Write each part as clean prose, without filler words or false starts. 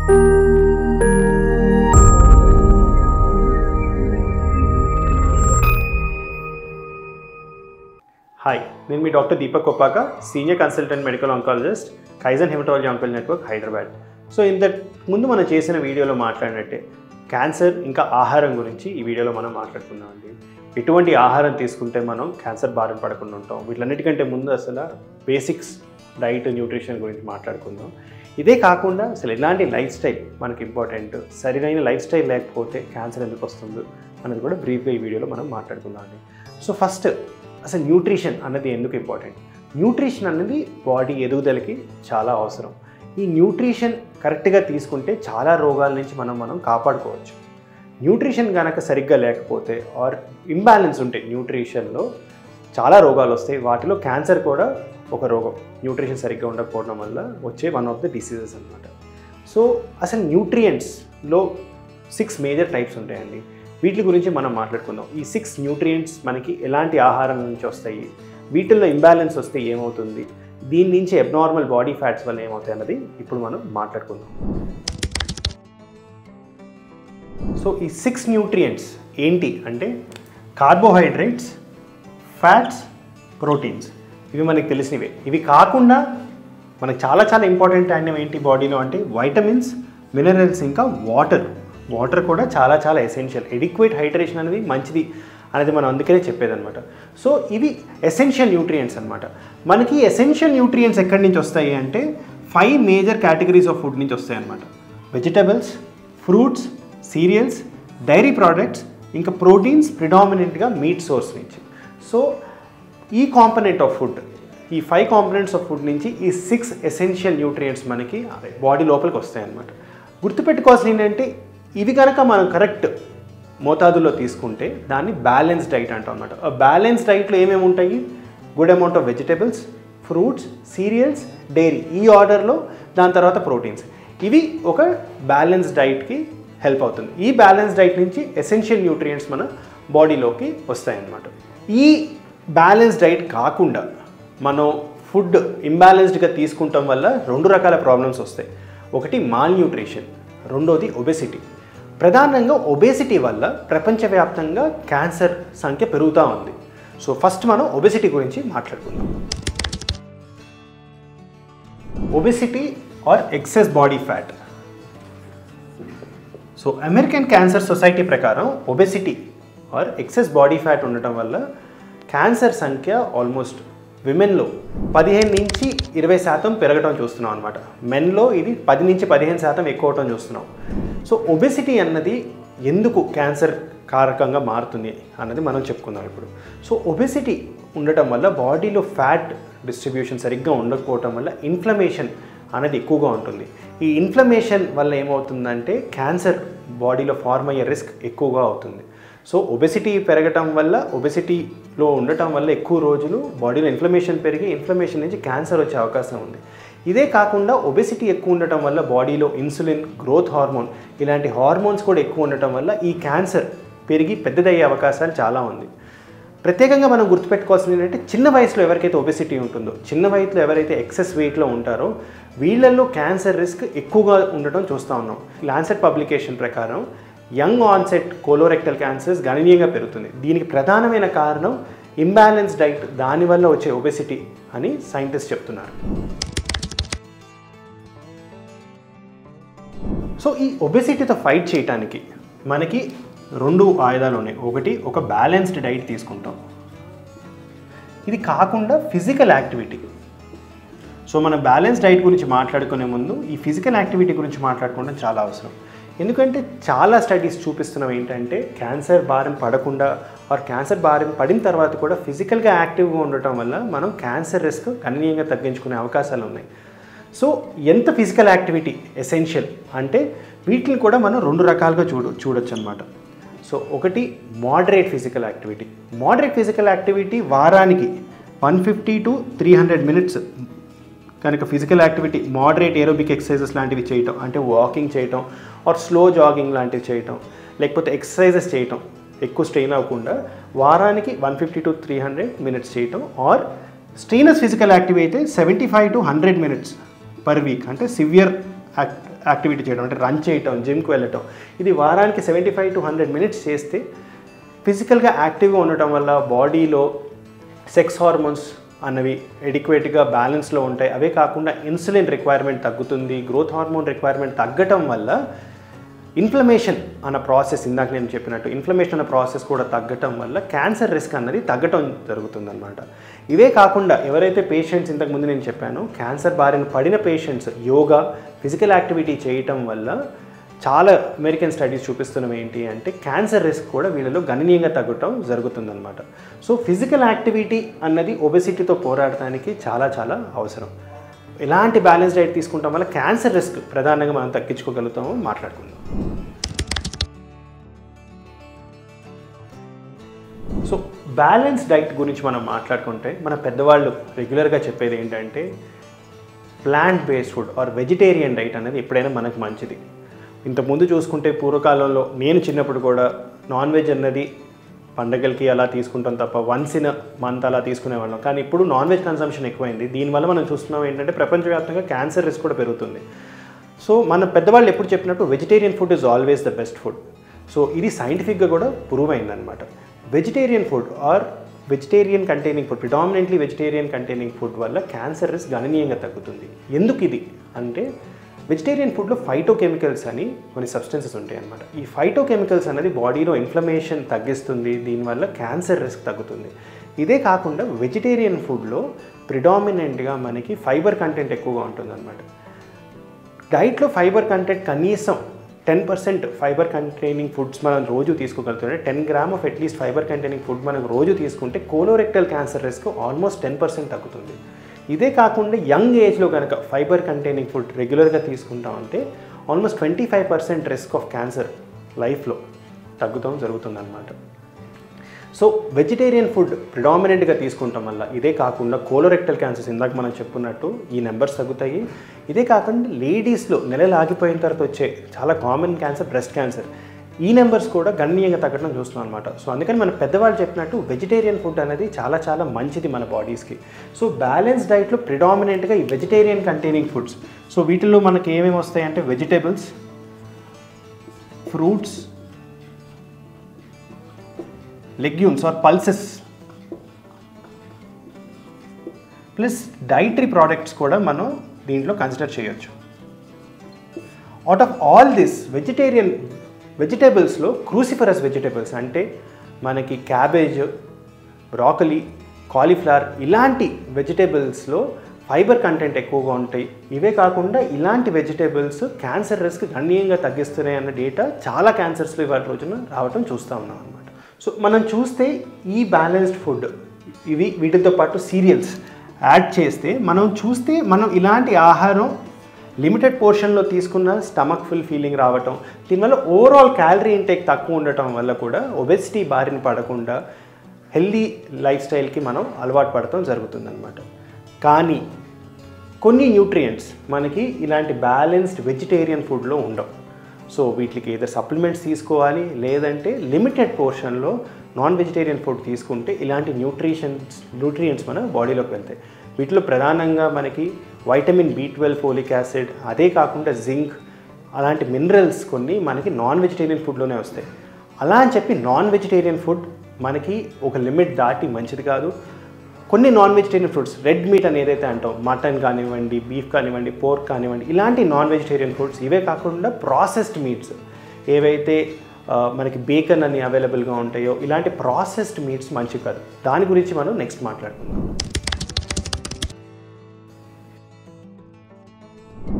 Hi, నేను మీ doctor Deepak Koppaka, senior consultant medical oncologist, Kaizen hematology oncology network, Hyderabad. So ఇంతకు ముందు మనం చేసిన వీడియోలో మాట్లాడినట్టే క్యాన్సర్ ఇంకా ఆహారం గురించి ఈ వీడియోలో మనం మాట్లాడుకుందామండి. ఎటువంటి ఆహారం తీసుకుంటే మనం క్యాన్సర్ బారిన పడకుండా ఉంటాం, వీటన్నిటికంటే ముందు అసలు బేసిక్స్ డైట్ న్యూట్రిషన్ గురించి మాట్లాడుకుందాం. ఇదే కాకుండా అసలు ఎలాంటి లైఫ్ స్టైల్ మనకి ఇంపార్టెంట్, సరైన లైఫ్ స్టైల్ లేకపోతే క్యాన్సర్ ఎందుకు వస్తుందో అనేది కూడా బ్రీఫ్గా ఈ వీడియోలో మనం మాట్లాడుకుందాం అండి. సో ఫస్ట్ అసలు న్యూట్రిషన్ అన్నది ఎందుకు ఇంపార్టెంట్? న్యూట్రిషన్ అనేది బాడీ ఎదుగుదలకి చాలా అవసరం. ఈ న్యూట్రిషన్ కరెక్ట్గా తీసుకుంటే చాలా రోగాల నుంచి మనం కాపాడుకోవచ్చు. న్యూట్రిషన్ కనుక సరిగ్గా లేకపోతే ఆర్ ఇంబ్యాలెన్స్ ఉంటే న్యూట్రిషన్లో చాలా రోగాలు వస్తాయి. వాటిలో క్యాన్సర్ కూడా ఒక రోగం, న్యూట్రిషన్ సరిగ్గా ఉండకపోవడం వల్ల వచ్చే వన్ ఆఫ్ ద డిసీజెస్ అనమాట. సో అసలు న్యూట్రియంట్స్లో 6 మేజర్ టైప్స్ ఉంటాయండి. వీటి గురించి మనం మాట్లాడుకుందాం. ఈ 6 న్యూట్రియంట్స్ మనకి ఎలాంటి ఆహారం నుంచి వస్తాయి, వీటిల్లో ఇంబ్యాలెన్స్ వస్తే ఏమవుతుంది, దీని నుంచి అబ్నార్మల్ బాడీ ఫ్యాట్స్ వల్ల ఏమవుతాయి అన్నది ఇప్పుడు మనం మాట్లాడుకుందాం. సో ఈ 6 న్యూట్రియంట్స్ ఏంటి అంటే కార్బోహైడ్రేట్స్, ఫ్యాట్స్, ప్రోటీన్స్. ఇవి మనకి తెలిసినవే. ఇవి కాకుండా మనకు చాలా చాలా ఇంపార్టెంట్ అయినవి ఏంటి బాడీలో అంటే వైటమిన్స్, మినరల్స్, ఇంకా వాటర్ కూడా చాలా చాలా ఎసెన్షియల్. ఎడిక్వేట్ హైడ్రేషన్ అనేది మంచిది అనేది మనం అందుకనే చెప్పేదన్నమాట. సో ఇవి ఎసెన్షియల్ న్యూట్రియంట్స్ అనమాట. మనకి ఎసెన్షియల్ న్యూట్రియంట్స్ ఎక్కడి నుంచి వస్తాయి అంటే 5 మేజర్ కేటగిరీస్ ఆఫ్ ఫుడ్ నుంచి వస్తాయి అనమాట. Vegetables, fruits, cereals, dairy products, ఇంకా ప్రోటీన్స్ ప్రిడామినెంట్గా మీట్ సోర్స్ నుంచి. సో ఈ కాంపనెంట్ ఆఫ్ ఫుడ్, ఈ 5 కాంపనెంట్స్ ఆఫ్ ఫుడ్ నుంచి ఈ 6 ఎసెన్షియల్ న్యూట్రియంట్స్ మనకి బాడీ లోపలికి వస్తాయి అన్నమాట. గుర్తుపెట్టుకోవాల్సింది ఏంటంటే ఇవి కనుక మనం కరెక్ట్ మోతాదులో తీసుకుంటే దాన్ని బ్యాలెన్స్ డైట్ అంటాం అన్నమాట. బ్యాలెన్స్ డైట్లో ఏమేమి ఉంటాయి? Good amount of vegetables, fruits, cereals, dairy, ఈ ఆర్డర్లో, దాని తర్వాత ప్రోటీన్స్. ఇవి ఒక బ్యాలెన్స్ డైట్కి హెల్ప్ అవుతుంది. ఈ బ్యాలెన్స్ డైట్ నుంచి ఎసెన్షియల్ న్యూట్రియంట్స్ మన బాడీలోకి వస్తాయన్నమాట. ఈ బ్యాలెన్స్ డైట్ కాకుండా మనం ఫుడ్ ఇంబ్యాలెన్స్డ్గా తీసుకుంటాం వల్ల 2 రకాల ప్రాబ్లమ్స్ వస్తాయి. ఒకటి మాల్ న్యూట్రిషన్, రెండోది ఒబెసిటీ. ప్రధానంగా ఒబేసిటీ వల్ల ప్రపంచవ్యాప్తంగా క్యాన్సర్ సంఖ్య పెరుగుతూ ఉంది. సో ఫస్ట్ మనం ఒబెసిటీ గురించి మాట్లాడుకుందాం. Obesity or excess body fat. So American cancer society ప్రకారం obesity or excess body fat ఉండటం వల్ల క్యాన్సర్ సంఖ్య ఆల్మోస్ట్ విమెన్లో 15 నుంచి 20% పెరగడం చూస్తున్నాం అనమాట. మెన్లో ఇది 10 నుంచి 15% ఎక్కువ అవటం చూస్తున్నాం. సో ఒబెసిటీ అన్నది ఎందుకు క్యాన్సర్ కారకంగా మారుతుంది అన్నది మనం చెప్పుకుందాం ఇప్పుడు. సో ఒబెసిటీ ఉండటం వల్ల బాడీలో ఫ్యాట్ డిస్ట్రిబ్యూషన్ సరిగ్గా ఉండకపోవటం వల్ల ఇన్ఫ్లమేషన్ అనేది ఎక్కువగా ఉంటుంది. ఈ ఇన్ఫ్లమేషన్ వల్ల ఏమవుతుందంటే క్యాన్సర్ బాడీలో ఫార్మ్ అయ్యే రిస్క్ ఎక్కువగా అవుతుంది. సో ఒబెసిటీ పెరగటం వల్ల, ఒబెసిటీలో ఉండటం వల్ల ఎక్కువ రోజులు బాడీలో ఇన్ఫ్లమేషన్ పెరిగి ఇన్ఫ్లమేషన్ నుంచి క్యాన్సర్ వచ్చే అవకాశం ఉంది. ఇదే కాకుండా ఒబెసిటీ ఎక్కువ ఉండటం వల్ల బాడీలో ఇన్సులిన్, గ్రోత్ హార్మోన్, ఇలాంటి హార్మోన్స్ కూడా ఎక్కువ ఉండటం వల్ల ఈ క్యాన్సర్ పెరిగి పెద్దదయ్యే అవకాశాలు చాలా ఉంది. ప్రత్యేకంగా మనం గుర్తుపెట్టుకోవాల్సింది ఏంటంటే చిన్న వయసులో ఎవరికైతే ఒబెసిటీ ఉంటుందో, చిన్న వయసులో ఎవరైతే ఎక్సెస్ వెయిట్లో ఉంటారో వీళ్ళల్లో క్యాన్సర్ రిస్క్ ఎక్కువగా ఉండటం చూస్తూ ఉన్నాం. లాన్సెట్ పబ్లికేషన్ ప్రకారం యంగ్ ఆన్సెట్ కోలోరెక్టల్ క్యాన్సర్స్ గణనీయంగా పెరుగుతుంది. దీనికి ప్రధానమైన కారణం ఇంబ్యాలెన్స్ డైట్, దానివల్ల వచ్చే ఒబెసిటీ అని సైంటిస్ట్ చెప్తున్నారు. సో ఈ ఒబెసిటీతో ఫైట్ చేయడానికి మనకి 2 ఆయుధాలు ఉన్నాయి. ఒకటి, ఒక బ్యాలెన్స్డ్ డైట్ తీసుకుంటాం. ఇది కాకుండా ఫిజికల్ యాక్టివిటీ. సో మన బ్యాలెన్స్ డైట్ గురించి మాట్లాడుకునే ముందు ఈ ఫిజికల్ యాక్టివిటీ గురించి మాట్లాడుకోవడం చాలా అవసరం. ఎందుకంటే చాలా స్టడీస్ చూపిస్తున్నవి ఏంటంటే క్యాన్సర్ బారిన పడకుండా ఆర్ క్యాన్సర్ బారిన పడిన తర్వాత కూడా ఫిజికల్గా యాక్టివ్గా ఉండటం వల్ల మనం క్యాన్సర్ రిస్క్ గణనీయంగా తగ్గించుకునే అవకాశాలు ఉన్నాయి. సో ఎంత ఫిజికల్ యాక్టివిటీ ఎసెన్షియల్ అంటే వీటిని కూడా మనం 2 రకాలుగా చూడొచ్చు అనమాట. సో ఒకటి moderate physical activity. Moderate physical activity వారానికి 150 to 300 మినిట్స్ కనుక physical activity, moderate aerobic exercises లాంటివి చేయటం, అంటే వాకింగ్ చేయటం ఆర్ స్లో జాగింగ్ లాంటివి చేయటం, లేకపోతే ఎక్సర్సైజెస్ చేయటం ఎక్కువ స్ట్రెయిన్ అవ్వకుండా వారానికి 150 to 300 మినిట్స్ చేయటం, ఆర్ స్ట్రెయినస్ ఫిజికల్ యాక్టివిటీ అయితే 75 to 100 మినిట్స్ పర్ వీక్, అంటే సివియర్ యాక్టివిటీ చేయడం, అంటే రన్ చేయటం, జిమ్కి వెళ్ళటం, ఇది వారానికి 75 to 100 minutes చేస్తే ఫిజికల్గా యాక్టివ్గా ఉండటం వల్ల బాడీలో సెక్స్ హార్మోన్స్ అన్నవి ఎడిక్వేట్గా బ్యాలెన్స్లో ఉంటాయి. అవే కాకుండా ఇన్సులిన్ రిక్వైర్మెంట్ తగ్గుతుంది. గ్రోత్ హార్మోన్ రిక్వైర్మెంట్ తగ్గటం వల్ల ఇన్ఫ్లమేషన్ అన్న ప్రాసెస్, ఇందాక నేను చెప్పినట్టు ఇన్ఫ్లమేషన్ అన్న ప్రాసెస్ కూడా తగ్గటం వల్ల క్యాన్సర్ రిస్క్ అన్నది తగ్గటం జరుగుతుందన్నమాట. ఇవే కాకుండా ఎవరైతే పేషెంట్స్ ఇంతకుముందు నేను చెప్పానో క్యాన్సర్ బారిన పడిన పేషెంట్స్ యోగా, ఫిజికల్ యాక్టివిటీ చేయటం వల్ల చాలా అమెరికన్ స్టడీస్ చూపిస్తున్నవి ఏంటి అంటే క్యాన్సర్ రిస్క్ కూడా వీళ్ళలో గణనీయంగా తగ్గటం జరుగుతుందన్నమాట. సో ఫిజికల్ యాక్టివిటీ అన్నది ఒబెసిటీతో పోరాడటానికి చాలా చాలా అవసరం. ఎలాంటి బ్యాలెన్స్ డైట్ తీసుకుంటాం వల్ల క్యాన్సర్ రిస్క్ ప్రధానంగా మనం తగ్గించుకోగలుగుతామో మాట్లాడుకుందాం. సో బ్యాలెన్స్ డైట్ గురించి మనం మాట్లాడుకుంటే మన పెద్దవాళ్ళు రెగ్యులర్గా చెప్పేది ఏంటంటే plant based food or vegetarian diet అనేది ఎప్పుడైనా మనకు మంచిది. ఇంతకుముందు చూసుకుంటే పూర్వకాలంలో నేను చిన్నప్పుడు కూడా నాన్ వెజ్ అన్నది పండగలకి అలా తీసుకుంటాం తప్ప వన్స్ ఇన్ మంత్ అలా తీసుకునేవాళ్ళం. కానీ ఇప్పుడు నాన్ వెజ్ కన్సంప్షన్ ఎక్కువైంది. దీనివల్ల మనం చూస్తున్నాం ఏంటంటే ప్రపంచవ్యాప్తంగా క్యాన్సర్ రిస్క్ కూడా పెరుగుతుంది. సో మన పెద్దవాళ్ళు ఎప్పుడు చెప్పినట్టు vegetarian food is always the best food. So ఇది సైంటిఫిక్గా కూడా ప్రూవ్ అయిందనమాట. Vegetarian food or vegetarian containing food, predominantly vegetarian containing food వల్ల క్యాన్సర్ రిస్క్ గణనీయంగా తగ్గుతుంది. ఎందుకు ఇది అంటే వెజిటేరియన్ ఫుడ్లో ఫైటోకెమికల్స్ అని కొన్ని సబ్స్టెన్సెస్ ఉంటాయి అన్నమాట. ఈ ఫైటోకెమికల్స్ అనేది బాడీలో ఇన్ఫ్లమేషన్ తగ్గిస్తుంది, దీనివల్ల క్యాన్సర్ రిస్క్ తగ్గుతుంది. ఇదే కాకుండా వెజిటేరియన్ ఫుడ్లో ప్రిడామినెంట్గా మనకి ఫైబర్ కంటెంట్ ఎక్కువగా ఉంటుందన్నమాట. డైట్లో ఫైబర్ కంటెంట్ కనీసం 10% ఫైబర్ కంటైనింగ్ ఫుడ్స్ మనం రోజు తీసుకోగలుగుతుంటే 10 grams of at least fibre containing food మనం రోజు తీసుకుంటే కోలోరెక్టల్ క్యాన్సర్ రిస్క్ ఆల్మోస్ట్ 10% తగ్గుతుంది. ఇదే కాకుండా యంగ్ ఏజ్లో కనుక ఫైబర్ కంటైనింగ్ ఫుడ్ రెగ్యులర్గా తీసుకుంటామంటే ఆల్మోస్ట్ 25% రిస్క్ ఆఫ్ క్యాన్సర్ లైఫ్లో తగ్గుతాం జరుగుతుందన్నమాట. సో వెజిటేరియన్ ఫుడ్ ప్రిడామినెంట్గా తీసుకుంటాం వల్ల ఇదే కాకుండా కోలోరెక్టల్ క్యాన్సర్స్ ఇందాక మనం చెప్పుకున్నట్టు ఈ నెంబర్స్ తగ్గుతాయి. ఇదే కాకుండా లేడీస్లో నెలలు ఆగిపోయిన తర్వాత వచ్చే చాలా కామన్ క్యాన్సర్ బ్రెస్ట్ క్యాన్సర్, ఈ నెంబర్స్ కూడా గణనీయంగా తగ్గడం చూస్తున్నాం అనమాట. సో అందుకని మన పెద్దవాళ్ళు చెప్పినట్టు వెజిటేరియన్ ఫుడ్ అనేది చాలా చాలా మంచిది మన బాడీస్కి. సో బ్యాలెన్స్ డైట్లో ప్రిడామినెంట్గా ఈ వెజిటేరియన్ కంటైనింగ్ ఫుడ్స్, సో వీటిల్లో మనకి ఏమేమి వస్తాయంటే vegetables, fruits, legumes or pulses plus dietary products కూడా మనం దీంట్లో కన్సిడర్ చేయొచ్చు. అవుట్ ఆఫ్ ఆల్ దిస్ వెజిటేబుల్స్లో క్రూసిఫరస్ వెజిటేబుల్స్ అంటే మనకి క్యాబేజ్, బ్రాకలీ, కాలీఫ్లవర్ ఇలాంటి వెజిటేబుల్స్లో ఫైబర్ కంటెంట్ ఎక్కువగా ఉంటాయి. ఇవే కాకుండా ఇలాంటి వెజిటేబుల్స్ క్యాన్సర్ రిస్క్ గణనీయంగా తగ్గిస్తున్నాయి అన్న డేటా చాలా క్యాన్సర్స్లో ఇవాళ రోజున రావటం చూస్తూ ఉన్నాం అనమాట. సో మనం చూస్తే ఈ బ్యాలెన్స్డ్ ఫుడ్ వీటితో పాటు సీరియల్స్ యాడ్ చేస్తే మనం ఇలాంటి ఆహారం లిమిటెడ్ పోర్షన్లో తీసుకున్న స్టమక్ ఫుల్ ఫీలింగ్ రావటం, దీనివల్ల ఓవరాల్ క్యాలరీ ఇంటేక్ తక్కువ ఉండటం వల్ల కూడా ఒబెసిటీ బారిన పడకుండా హెల్దీ లైఫ్ స్టైల్కి మనం అలవాటు పడటం జరుగుతుందన్నమాట. కానీ కొన్ని న్యూట్రియంట్స్ మనకి ఇలాంటి బ్యాలెన్స్డ్ వెజిటేరియన్ ఫుడ్లో ఉండవు. సో వీటికి ఏదో సప్లిమెంట్స్ తీసుకోవాలి, లేదంటే లిమిటెడ్ పోర్షన్లో నాన్ వెజిటేరియన్ ఫుడ్ తీసుకుంటే ఇలాంటి న్యూట్రియంట్స్ మన బాడీలోకి వెళ్తాయి. వీటిలో ప్రధానంగా మనకి వైటమిన్ B12, ఫోలిక్ యాసిడ్, అదే కాకుండా జింక్ అలాంటి మినరల్స్ కొన్ని మనకి నాన్ వెజిటేరియన్ ఫుడ్లోనే వస్తాయి. అలా అని చెప్పి నాన్ వెజిటేరియన్ ఫుడ్ మనకి ఒక లిమిట్ దాటి మంచిది కాదు. కొన్ని non vegetarian foods, red meat అని ఏదైతే అంటాం, మటన్ కానివ్వండి, బీఫ్ కానివ్వండి, పోర్క్ కానివ్వండి, ఇలాంటి నాన్ వెజిటేరియన్ ఫుడ్స్, ఇవే కాకుండా ప్రాసెస్డ్ మీట్స్ ఏవైతే మనకి బేకన్ అని అవైలబుల్గా ఉంటాయో ఇలాంటి ప్రాసెస్డ్ మీట్స్ మంచివి కాదు. దాని గురించి మనం నెక్స్ట్ మాట్లాడుకుందాం.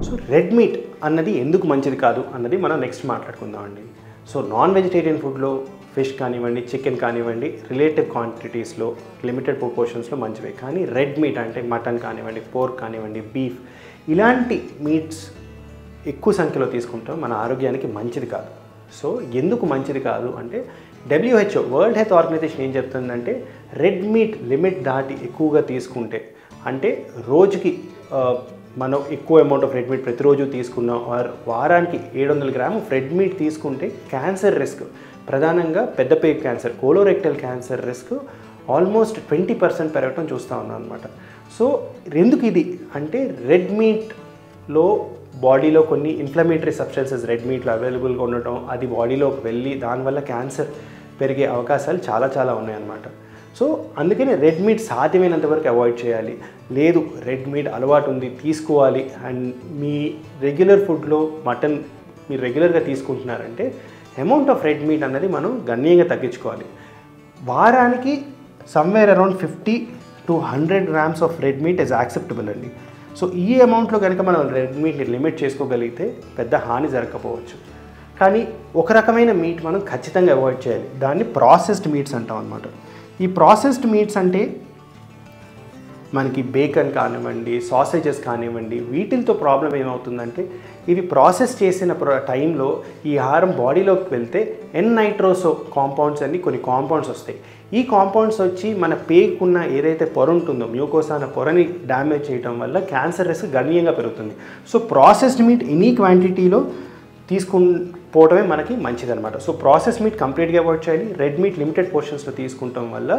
సో రెడ్ మీట్ అన్నది ఎందుకు మంచిది కాదు అన్నది మనం నెక్స్ట్ మాట్లాడుకుందాం అండి. సో నాన్ వెజిటేరియన్ ఫుడ్లో ఫిష్ కానివ్వండి, చికెన్ కానివ్వండి, రిలేటివ్ క్వాంటిటీస్లో లిమిటెడ్ ప్రపోర్షన్స్లో మంచివే. కానీ రెడ్ మీట్ అంటే మటన్ కానివ్వండి, పోర్క్ కానివ్వండి, బీఫ్ ఇలాంటి మీట్స్ ఎక్కువ సంఖ్యలో తీసుకుంటాం మన ఆరోగ్యానికి మంచిది కాదు. సో ఎందుకు మంచిది కాదు అంటే WHO వరల్డ్ హెల్త్ ఆర్గనైజేషన్ ఏం చెప్తుందంటే రెడ్ మీట్ లిమిట్ దాటి ఎక్కువగా తీసుకుంటే, అంటే రోజుకి మనం ఎక్కువ అమౌంట్ ఆఫ్ రెడ్ మీట్ ప్రతిరోజు తీసుకున్నాం ఆర్ వారానికి 700 grams రెడ్ మీట్ తీసుకుంటే క్యాన్సర్ రిస్క్, ప్రధానంగా పెద్దపేగు cancer, colorectal cancer risk almost 20% పెరగటం చూస్తూ ఉన్నాం అనమాట. సో ఎందుకు ఇది అంటే రెడ్ మీట్లో బాడీలో కొన్ని ఇన్ఫ్లమేటరీ సబ్స్టెన్సెస్ రెడ్ మీట్లో అవైలబుల్గా ఉండటం, అది బాడీలోకి వెళ్ళి దానివల్ల క్యాన్సర్ పెరిగే అవకాశాలు చాలా చాలా ఉన్నాయన్నమాట. సో అందుకని రెడ్ మీట్ సాధ్యమైనంత వరకు అవాయిడ్ చేయాలి. లేదు రెడ్ మీట్ అలవాటు ఉంది తీసుకోవాలి అండ్ మీ రెగ్యులర్ ఫుడ్లో మటన్ మీరు రెగ్యులర్గా తీసుకుంటున్నారంటే అమౌంట్ ఆఫ్ రెడ్ మీట్ అన్నది మనం గణనీయంగా తగ్గించుకోవాలి. వారానికి somewhere around 50 to 100 grams of red meat is acceptable అండి. సో ఈ అమౌంట్లో కనుక మనం రెడ్ మీట్ని లిమిట్ చేసుకోగలిగితే పెద్ద హాని జరగకపోవచ్చు. కానీ ఒక రకమైన మీట్ మనం ఖచ్చితంగా అవాయిడ్ చేయాలి. దాన్ని ప్రాసెస్డ్ మీట్స్ అంటాం అన్నమాట. ఈ ప్రాసెస్డ్ మీట్స్ అంటే మనకి బేకన్ కానివ్వండి, సాసేజెస్ కానివ్వండి, వీటితో ప్రాబ్లం ఏమవుతుందంటే ఇవి ప్రాసెస్ చేసిన టైంలో ఈ ఆహారం బాడీలోకి వెళ్తే ఎన్-నైట్రోసో కాంపౌండ్స్ అని కొన్ని కాంపౌండ్స్ వస్తాయి. ఈ కాంపౌండ్స్ వచ్చి మన పేగుకున్న ఏదైతే పొర ఉంటుందో మ్యూకోసా అనే పొరని డ్యామేజ్ చేయడం వల్ల క్యాన్సర్ రిస్క్ గణనీయంగా పెరుగుతుంది. సో ప్రాసెస్డ్ మీట్ ఎనీ క్వాంటిటీలో తీసుకుపోవడమే మనకి మంచిదన్నమాట. సో ప్రాసెస్ మీట్ కంప్లీట్గా అవాయిడ్ చేయాలి. రెడ్ మీట్ లిమిటెడ్ పోర్షన్స్లో తీసుకుంటాం వల్ల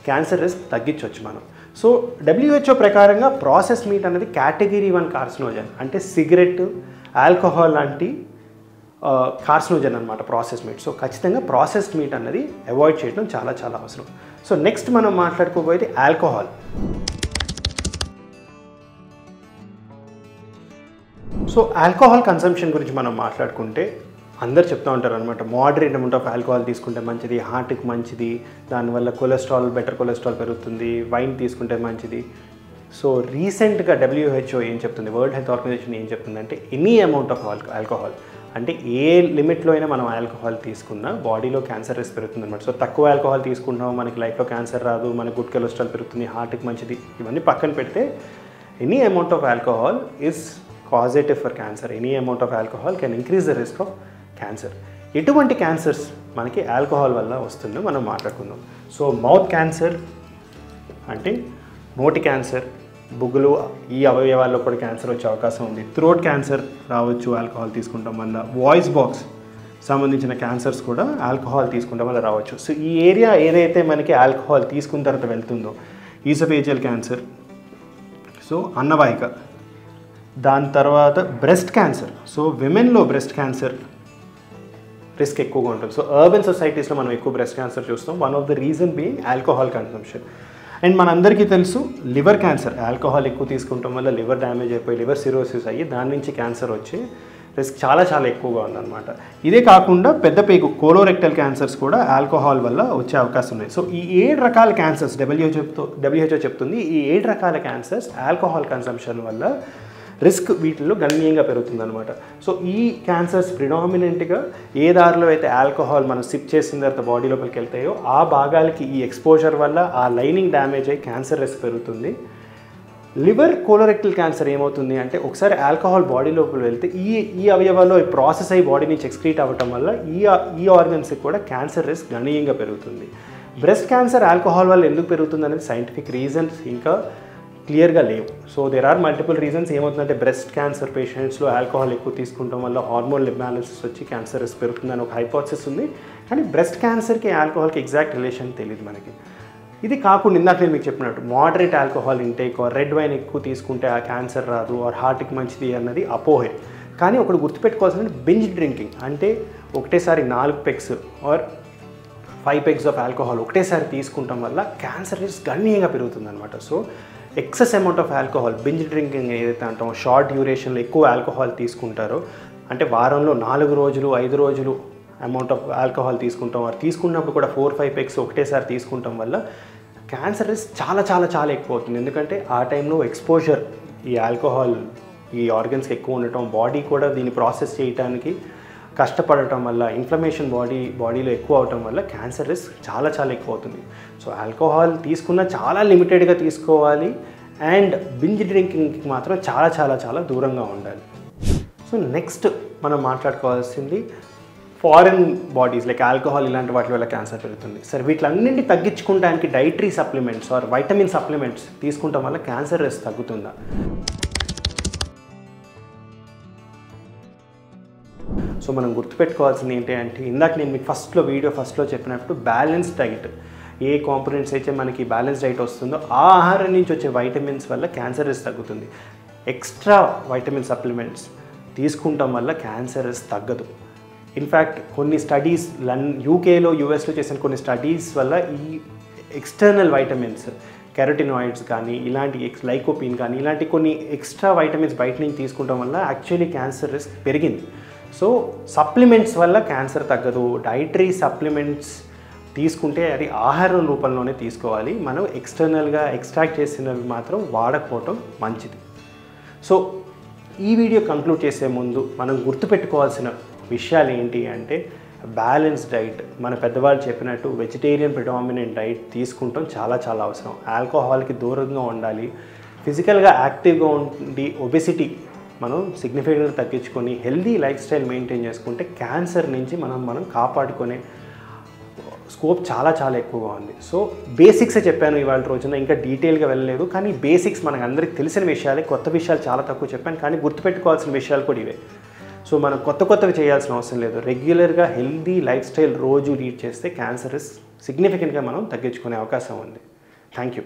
క్యాన్సర్ రిస్క్ తగ్గించవచ్చు మనం. సో WHO ప్రకారంగా ప్రాసెస్ మీట్ అనేది కేటగిరీ 1 కార్సినోజన్, అంటే సిగరెట్, ఆల్కహాల్ లాంటి కార్సినోజన్ అనమాట ప్రాసెస్ మీట్. సో ఖచ్చితంగా ప్రాసెస్డ్ మీట్ అన్నది అవాయిడ్ చేయడం చాలా చాలా అవసరం. సో నెక్స్ట్ మనం మాట్లాడుకోబోయేది ఆల్కహాల్. సో ఆల్కహాల్ కన్సంప్షన్ గురించి మనం మాట్లాడుకుంటే అందరు చెప్తూ ఉంటారు అనమాట, మోడరేట్ అమౌంట్ ఆఫ్ ఆల్కహాల్ తీసుకుంటే మంచిది, హార్ట్కి మంచిది, దానివల్ల కొలెస్ట్రాల్ బెటర్ కొలెస్ట్రాల్ పెరుగుతుంది, వైన్ తీసుకుంటే మంచిది. సో రీసెంట్గా WHO ఏం చెప్తుంది, వరల్డ్ హెల్త్ ఆర్గనైజేషన్ ఏం చెప్తుందంటే ఎనీ అమౌంట్ ఆఫ్ ఆల్కహాల్ అంటే ఏ లిమిట్లో అయినా మనం ఆల్కహాల్ తీసుకున్నా బాడీలో క్యాన్సర్ రిస్క్ పెరుగుతుంది అనమాట. సో తక్కువ ఆల్కహాల్ తీసుకుంటున్నాం మనకి లైఫ్లో క్యాన్సర్ రాదు, మనకి గుడ్ కొలెస్ట్రాల్ పెరుగుతుంది, హార్ట్కి మంచిది, ఇవన్నీ పక్కన పెడితే any amount of alcohol is causative for cancer. Any amount of alcohol can increase the risk of cancer. ఎటువంటి క్యాన్సర్స్ మనకి ఆల్కహాల్ వల్ల వస్తుందో మనం మాట్లాడుకుందాం. సో మౌత్ క్యాన్సర్ అంటే నోటి క్యాన్సర్, బుగ్గులు ఈ అవయవాల్లో కూడా క్యాన్సర్ వచ్చే అవకాశం ఉంది. థ్రోట్ క్యాన్సర్ రావచ్చు ఆల్కహాల్ తీసుకుంటాం వల్ల. వాయిస్ బాక్స్ సంబంధించిన క్యాన్సర్స్ కూడా ఆల్కహాల్ తీసుకుంటాం వల్ల రావచ్చు. సో ఈ ఏరియా ఏదైతే మనకి ఆల్కహాల్ తీసుకున్న తర్వాత వెళ్తుందో, ఈసోఫేజియల్ క్యాన్సర్, సో అన్నవాహిక, దాని తర్వాత బ్రెస్ట్ క్యాన్సర్. సో విమెన్లో బ్రెస్ట్ క్యాన్సర్ రిస్క్ ఎక్కువగా ఉంటుంది. సో అర్బన్ సొసైటీస్లో మనం ఎక్కువ బ్రెస్ట్ క్యాన్సర్ చూస్తాం. One of the reason being alcohol consumption. And మనందరికీ తెలుసు లివర్ క్యాన్సర్, ఆల్కహాల్ ఎక్కువ తీసుకుంటాం వల్ల లివర్ డ్యామేజ్ అయిపోయి లివర్ సిరోసిస్ అయ్యి దాని నుంచి క్యాన్సర్ వచ్చి రిస్క్ చాలా చాలా ఎక్కువగా ఉందన్నమాట. ఇదే కాకుండా పెద్ద పేగు కోలోరెక్టల్ క్యాన్సర్స్ కూడా ఆల్కహాల్ వల్ల వచ్చే అవకాశం ఉన్నాయి. సో ఈ 7 రకాల క్యాన్సర్స్ WHO చెప్తుంది, ఈ 7 రకాల క్యాన్సర్స్ ఆల్కహాల్ కన్సంప్షన్ వల్ల రిస్క్ వీటిల్లో గణనీయంగా పెరుగుతుందన్నమాట. సో ఈ క్యాన్సర్స్ ప్రిడామినెంట్గా ఏ దారిలో అయితే ఆల్కహాల్ మనం సిప్ చేసిన తర్వాత బాడీ లోపలికి వెళ్తాయో ఆ భాగాలకి ఈ ఎక్స్పోజర్ వల్ల ఆ లైనింగ్ డ్యామేజ్ అయ్యి క్యాన్సర్ రిస్క్ పెరుగుతుంది. లివర్ కోలోరెక్టల్ క్యాన్సర్ ఏమవుతుంది అంటే ఒకసారి ఆల్కహాల్ బాడీ లోపల వెళ్తే ఈ అవయవాల్లో ప్రాసెస్ అయ్యి బాడీ నుంచి ఎక్స్క్రీట్ అవ్వటం వల్ల ఈ ఆర్గన్స్కి కూడా క్యాన్సర్ రిస్క్ గణనీయంగా పెరుగుతుంది. బ్రెస్ట్ క్యాన్సర్ ఆల్కహాల్ వల్ల ఎందుకు పెరుగుతుంది అనేది సైంటిఫిక్ రీజన్స్ ఇంకా క్లియర్గా లేవు. So there are multiple reasons. ఏమవుతుందంటే బ్రెస్ట్ క్యాన్సర్ పేషెంట్స్లో ఆల్కహాల్ ఎక్కువ తీసుకుంటాం వల్ల హార్మోన్ ఇంబ్యాలెన్సెస్ వచ్చి క్యాన్సర్ రిస్క్ పెరుగుతుందని ఒక హైపోథసిస్ ఉంది. కానీ బ్రెస్ట్ క్యాన్సర్కి ఆల్కహాల్కి ఎగ్జాక్ట్ రిలేషన్ తెలియదు మనకి. ఇది కాకుండా ఇందాక నేను మీకు చెప్పినట్టు moderate alcohol intake or red wine ఎక్కువ తీసుకుంటే ఆ క్యాన్సర్ రాదు ఆర్ హార్ట్కి మంచిది అన్నది అపోహే. కానీ ఒకటి గుర్తుపెట్టుకోవాల్సింది బింజ్ డ్రింకింగ్ అంటే ఒకటేసారి 4 pegs or 5 pegs of alcohol ఒకటేసారి తీసుకుంటాం వల్ల క్యాన్సర్ రిస్క్ గణనీయంగా పెరుగుతుంది అనమాట. So excess amount of alcohol, binge drinking ఏదైతే అంటామో, షార్ట్ డ్యూరేషన్లో ఎక్కువ ఆల్కహాల్ తీసుకుంటారో అంటే వారంలో 4 రోజులు 5 రోజులు అమౌంట్ ఆఫ్ ఆల్కహాల్ తీసుకుంటాం, వారు తీసుకున్నప్పుడు కూడా 4-5 పెగ్స్ ఒకటేసారి తీసుకుంటాం వల్ల క్యాన్సర్ రిస్క్ చాలా చాలా చాలా ఎక్కువ అవుతుంది. ఎందుకంటే ఆ టైంలో ఎక్స్పోజర్ ఈ ఆల్కహాల్ ఈ ఆర్గన్స్కి ఎక్కువ ఉండటం, బాడీ కూడా దీన్ని ప్రాసెస్ చేయడానికి కష్టపడటం వల్ల ఇన్ఫ్లమేషన్ బాడీలో ఎక్కువ అవటం వల్ల క్యాన్సర్ రిస్క్ చాలా చాలా ఎక్కువ అవుతుంది. సో ఆల్కహాల్ తీసుకున్న చాలా లిమిటెడ్గా తీసుకోవాలి అండ్ బింజ్ డ్రింకింగ్కి మాత్రం చాలా చాలా చాలా దూరంగా ఉండాలి. సో నెక్స్ట్ మనం మాట్లాడుకోవాల్సింది ఫారెన్ బాడీస్ లైక్ ఆల్కహాల్ ఇలాంటి వాటి వల్ల క్యాన్సర్ పెరుగుతుంది. సరే వీటిలన్నింటినీ తగ్గించుకోవడానికి dietary supplements or vitamin supplements తీసుకుంటాం వల్ల క్యాన్సర్ రిస్క్ తగ్గుతుందా? సో మనం గుర్తుపెట్టుకోవాల్సింది ఏంటి అంటే ఇందాక నేను మీకు వీడియో ఫస్ట్లో చెప్పినట్టు బ్యాలెన్స్ డైట్, ఏ కాంపోనెంట్స్ అయితే మనకి బ్యాలెన్స్ డైట్ వస్తుందో ఆ ఆహారం నుంచి వచ్చే వైటమిన్స్ వల్ల క్యాన్సర్ రిస్క్ తగ్గుతుంది. ఎక్స్ట్రా వైటమిన్ సప్లిమెంట్స్ తీసుకుంటాం వల్ల క్యాన్సర్ రిస్క్ తగ్గదు. ఇన్ఫ్యాక్ట్ కొన్ని స్టడీస్ యూకేలో యూఎస్లో చేసిన కొన్ని స్టడీస్ వల్ల ఈ ఎక్స్టర్నల్ వైటమిన్స్ కెరటినాయిడ్స్ కానీ ఇలాంటి లైకోపిన్ కానీ ఇలాంటి కొన్ని ఎక్స్ట్రా వైటమిన్స్ బయట నుంచి తీసుకుంటాం వల్ల యాక్చువల్లీ క్యాన్సర్ రిస్క్ పెరిగింది. సో సప్లిమెంట్స్ వల్ల క్యాన్సర్ తగ్గదు. డైటరీ సప్లిమెంట్స్ తీసుకుంటే అది ఆహారం రూపంలోనే తీసుకోవాలి. మనం ఎక్స్టర్నల్గా ఎక్స్ట్రాక్ట్ చేసినవి మాత్రం వాడకపోవటం మంచిది. సో ఈ వీడియో కంక్లూడ్ చేసే ముందు మనం గుర్తుపెట్టుకోవాల్సిన విషయాలు ఏంటి అంటే బ్యాలెన్స్ డైట్. మన పెద్దవాళ్ళు చెప్పినట్టు వెజిటేరియన్ ప్రిడామినెంట్ డైట్ తీసుకుంటాం చాలా చాలా అవసరం. ఆల్కహాల్కి దూరంగా ఉండాలి. ఫిజికల్గా యాక్టివ్గా ఉండి ఒబెసిటీ మనం సిగ్నిఫికెంట్గా తగ్గించుకొని హెల్దీ లైఫ్ స్టైల్ మెయింటైన్ చేసుకుంటే క్యాన్సర్ నుంచి మనం కాపాడుకునే స్కోప్ చాలా చాలా ఎక్కువగా ఉంది. సో బేసిక్సే చెప్పాను ఇవాళ రోజున, ఇంకా డీటెయిల్గా వెళ్ళలేదు. కానీ బేసిక్స్ మనకు అందరికి తెలిసిన విషయాలే, కొత్త విషయాలు చాలా తక్కువ చెప్పాను. కానీ గుర్తుపెట్టుకోవాల్సిన విషయాలు కూడా ఇవే. సో మనం కొత్తవి చేయాల్సిన అవసరం లేదు. రెగ్యులర్గా హెల్దీ లైఫ్ స్టైల్ రోజు లీడ్ చేస్తే క్యాన్సర్ సిగ్నిఫికెంట్గా మనం తగ్గించుకునే అవకాశం ఉంది. Thank you.